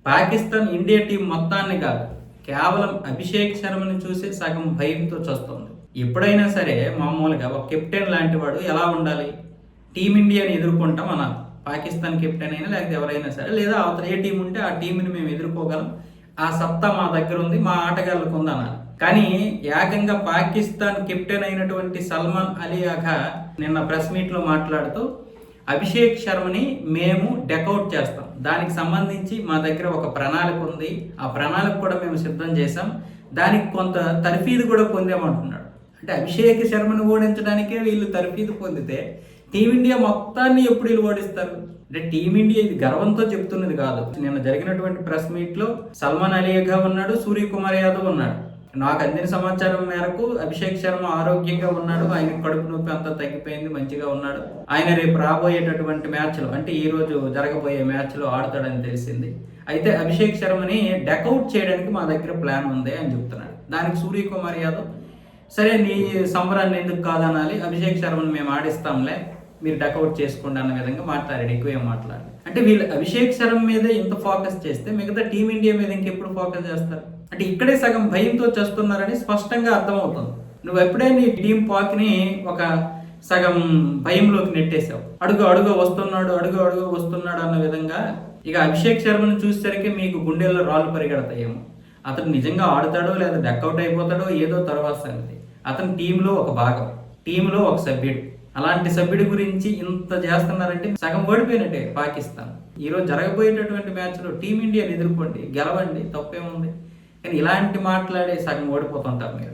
Pakistan India team మొత్తాన్ని కాదు, కేవలం అభిషేక్ శర్మని చూసి సగం భయంతో చూస్తుంది. ఎప్పుడైనా సరే మామూలుగా ఒక కెప్టెన్ లాంటి వాడు ఎలా ఉండాలి? టీమిండియాని ఎదుర్కొంటాం అనాలి. పాకిస్తాన్ కెప్టెన్ అయినా లేకపోతే ఎవరైనా సరే, లేదా అవతల ఏ టీం ఉంటే ఆ టీంని మేము ఎదుర్కోగలం, ఆ సత్తా మా దగ్గర ఉంది, మా ఆటగాళ్ళకు ఉంది అనాలి. కానీ ఏకంగా పాకిస్తాన్ కెప్టెన్ అయినటువంటి సల్మాన్ అలీ ఆఘా నిన్న ప్రెస్ మీట్లో మాట్లాడుతూ అభిషేక్ శర్మని మేము డెకౌట్ చేస్తాం, దానికి సంబంధించి మా దగ్గర ఒక ప్రణాళిక ఉంది, ఆ ప్రణాళిక కూడా మేము సిద్ధం చేశాం, దానికి కొంత తర్ఫీదు కూడా పొందామంటున్నాడు. అంటే అభిషేక్ శర్మను ఓడించడానికే వీళ్ళు తర్ఫీదు పొందితే టీమిండియా మొత్తాన్ని ఎప్పుడు వీళ్ళు ఓడిస్తారు? అంటే టీమిండియా ఇది గర్వంతో చెప్తున్నది కాదు. నిన్న జరిగినటువంటి ప్రెస్ మీట్లో సల్మాన్ అలీగా ఉన్నాడు, సూర్యకుమార్ యాదవ్ ఉన్నాడు. నాకు అందిన సమాచారం మేరకు అభిషేక్ శర్మ ఆరోగ్యంగా ఉన్నాడు, ఆయన కడుపు నొప్పి అంతా తగ్గిపోయింది, మంచిగా ఉన్నాడు. ఆయన రేపు రాబోయేటటువంటి మ్యాచ్లో, అంటే ఈ రోజు జరగబోయే మ్యాచ్లో ఆడతాడని తెలిసింది. అయితే అభిషేక్ శర్మని డెకౌట్ చేయడానికి మా దగ్గర ప్లాన్ ఉంది అని చెప్తున్నాడు. దానికి సూర్యకుమార్ యాదవ్ సరే నీ సంబరాన్ని ఎందుకు కాదనాలి, అభిషేక్ శర్మని మేము ఆడిస్తాంలే, మీరు డెకౌట్ చేసుకోండి అన్న విధంగా మాట్లాడాడు. ఎక్కువ ఏం మాట్లాడారు అంటే వీళ్ళు అభిషేక్ శర్మ మీదే ఇంత ఫోకస్ చేస్తే మిగతా టీమిండియా మీద ఇంకెప్పుడు ఫోకస్ చేస్తారు? అంటే ఇక్కడే సగం భయంతో చేస్తున్నారని స్పష్టంగా అర్థమవుతుంది. నువ్వు ఎప్పుడే నీ టీం పాక్ని ఒక సగం భయంలోకి నెట్టేశావు. అడుగు అడుగు వస్తున్నాడు, అడుగు అడుగు వస్తున్నాడు అన్న విధంగా. ఇక అభిషేక్ శర్మను చూసేసరికి మీకు గుండెల్లో రాళ్ళు పరిగెడతాయేమో. అతను నిజంగా ఆడుతాడో లేదా డక్అవుట్ అయిపోతాడో ఏదో తర్వాత సంగతి. అతను టీంలో ఒక భాగం, టీంలో ఒక సభ్యుడు. అలాంటి సభ్యుడి గురించి ఇంత చేస్తున్నారంటే సగం ఓడిపోయినట్టే పాకిస్తాన్. ఈరోజు జరగబోయేటటువంటి మ్యాచ్లో టీమిండియాని ఎదుర్కోండి, గెలవండి, తప్పేముంది. కానీ ఇలాంటి మాట్లాడే సగం ఓడిపోతుంటారు మీరు.